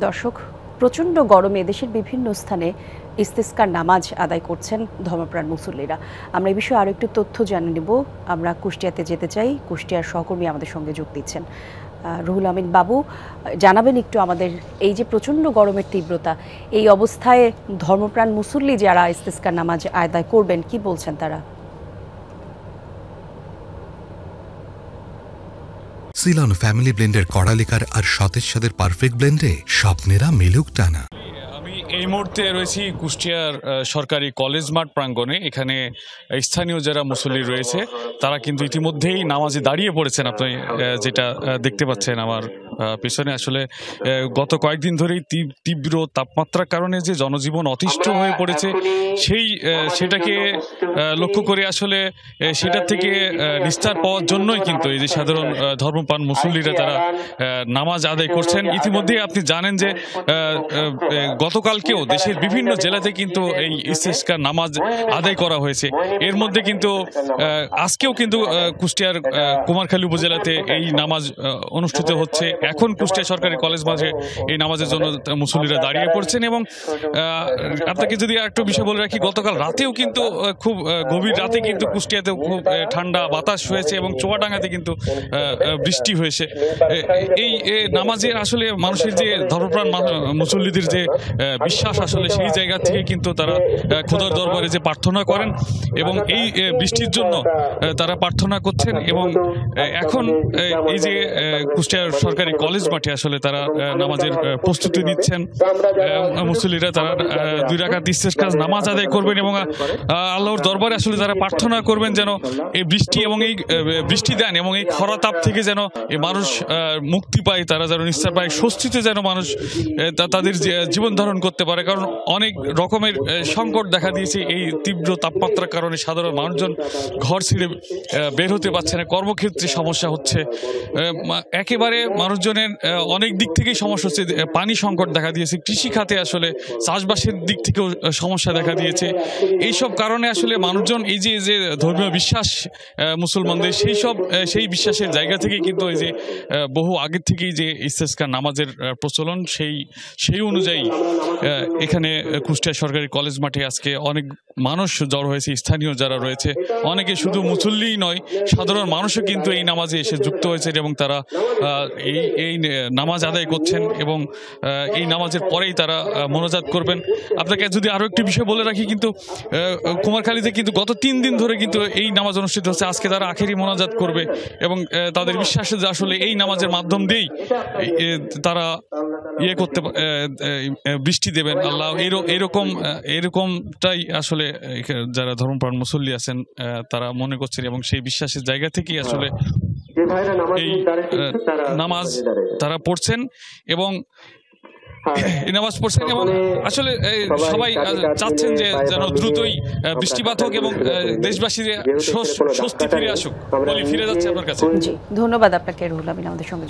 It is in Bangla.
দর্শক, প্রচণ্ড গরমে দেশের বিভিন্ন স্থানে ইস্তেস্কার নামাজ আদায় করছেন ধর্মপ্রাণ মুসল্লিরা। আমরা এই বিষয়ে আরও একটু তথ্য জানিয়ে নেব। আমরা কুষ্টিয়াতে যেতে চাই, কুষ্টিয়ার সহকর্মী আমাদের সঙ্গে যোগ দিচ্ছেন। রুহুল আমিন বাবু, জানাবেন একটু আমাদের এই যে প্রচণ্ড গরমের তীব্রতা, এই অবস্থায় ধর্মপ্রাণ মুসল্লি যারা ইস্তেস্কার নামাজ আদায় করবেন, কি বলছেন তারা? সিলন ফ্যামিলি ব্লেন্ডের কড়ালিকার আর সতেজ স্বাদের পারফেক্ট ব্লেন্ডে স্বপ্নেরা মেলুক টানা। আমি এই মুহূর্তে রয়েছি কুষ্টিয়ার সরকারি কলেজ মাঠ প্রাঙ্গণে। এখানে স্থানীয় যারা মুসল্লি রয়েছে তারা কিন্তু ইতিমধ্যেই নামাজে দাঁড়িয়ে পড়েছেন। আপনি যেটা দেখতে পাচ্ছেন আমার পেছনে, আসলে গত কয়েকদিন ধরেই তীব্র তাপমাত্রার কারণে যে জনজীবন অতিষ্ঠ হয়ে পড়েছে, সেটাকে লক্ষ্য করে আসলে সেটার থেকে নিস্তার পাওয়ার জন্যই কিন্তু এই যে সাধারণ ধর্মপ্রাণ মুসল্লিরা তারা নামাজ আদায় করছেন। ইতিমধ্যে আপনি জানেন যে গতকালকেও দেশের বিভিন্ন জেলাতে কিন্তু এই ইস্তেস্কার নামাজ আদায় করা হয়েছে। এর মধ্যে কিন্তু আজকেও কিন্তু কুষ্টিয়ার কুমারখালী উপজেলাতে এই নামাজ অনুষ্ঠিত হচ্ছে। এখন কুষ্টিয়া সরকারি কলেজ মাঠে এই নামাজের জন্য মুসল্লিরা দাঁড়িয়ে পড়ছেন। এবং আপনাকে যদি আরেকটু বিষয় বলে রাখি, গতকাল রাতেও কিন্তু খুব গভীর রাতে কিন্তু কুষ্টিয়াতে খুব ঠান্ডা বাতাস হয়েছে এবং চুয়াডাঙ্গাতে কিন্তু বৃষ্টি হয়েছে। এই নামাজের আসলে মানুষের যে ধর্মপ্রাণ মুসল্লিদের যে বিশ্বাস, আসলে সেই জায়গা থেকে কিন্তু তারা খোদার দরবারে যে প্রার্থনা করেন এবং এই বৃষ্টির জন্য তারা প্রার্থনা করছেন। এবং এখন এই যে কুষ্টিয়ার সরকারি কলেজ মাঠে আসলে তারা নামাজের প্রস্তুতি নিচ্ছেন। মুসল্লিরা তারা 2 রাকাত ইস্তেস্কার নামাজ আদায় করবেন এবং আল্লাহর দরবারে আসলে তারা প্রার্থনা করবেন যেন এই বৃষ্টি এবং এই বৃষ্টি দেন এবং এই খরা তাপ থেকে যেন এই মানুষ মুক্তি পায়, তারা যেন নিস্তার পায়, স্বস্তিতে যেন মানুষ তাদের জীবন ধারণ করতে পারে। কারণ অনেক রকমের সংকট দেখা দিয়েছে এই তীব্র তাপমাত্রার কারণে। সাধারণ মানুষজন ঘর ছেড়ে বের হতে পারছে না, কর্মক্ষেত্রে সমস্যা হচ্ছে, একেবারে মানুষজনের অনেক দিক থেকেই সমস্যা হচ্ছে। পানি সংকট দেখা দিয়েছে, কৃষি খাতে আসলে চাষবাসের দিক থেকেও সমস্যা দেখা দিয়েছে। এইসব কারণে আসলে মানুষজন এই যে ধর্মীয় বিশ্বাস মুসলমানদের, সেই বিশ্বাসের জায়গা থেকেই কিন্তু এই যে বহু আগের থেকেই যে ইস্তেস্কার নামাজের প্রচলন, সেই অনুযায়ী এখানে কুষ্টিয়া সরকারি কলেজ মাঠে আজকে অনেক মানুষ জড়ো হয়েছে। স্থানীয় যারা রয়েছে অনেকে শুধু মুসল্লিই নয়, সাধারণ মানুষও কিন্তু এই নামাজে এসে যুক্ত হয়েছে এবং তারা এই নামাজ আদায় করছেন এবং এই নামাজের পরেই তারা মোনাজাত করবেন। আপনাকে যদি আরও একটি বিষয় বলে রাখি, কিন্তু কুমারখালীতে কিন্তু গত 3 দিন ধরে কিন্তু এই নামাজ অনুষ্ঠিত হচ্ছে। আজকে তারা আখেরি মোনাজাত করবে এবং তাদের বিশ্বাসে যে আসলে এই নামাজের মাধ্যম দিয়েই তারা করতে বৃষ্টি দেবেন আল্লাহ। এরকমটাই আসলে যারা ধর্মপ্রাণ মুসল্লি আছেন তারা মনে করছেন এবং সেই বিশ্বাসের জায়গা থেকেই আসলে এই নামাজ তারা পড়ছেন এবং নামাজ পড়ছেন। এবং আসলে সবাই চাচ্ছেন যে যেন দ্রুতই বৃষ্টিপাত হোক এবং দেশবাসীর স্বস্তি ফিরে আসুক। ফিরে যাচ্ছে আপনার কাছে। জি, ধন্যবাদ আপনাকে রুহুল আমিন আমাদের সঙ্গে।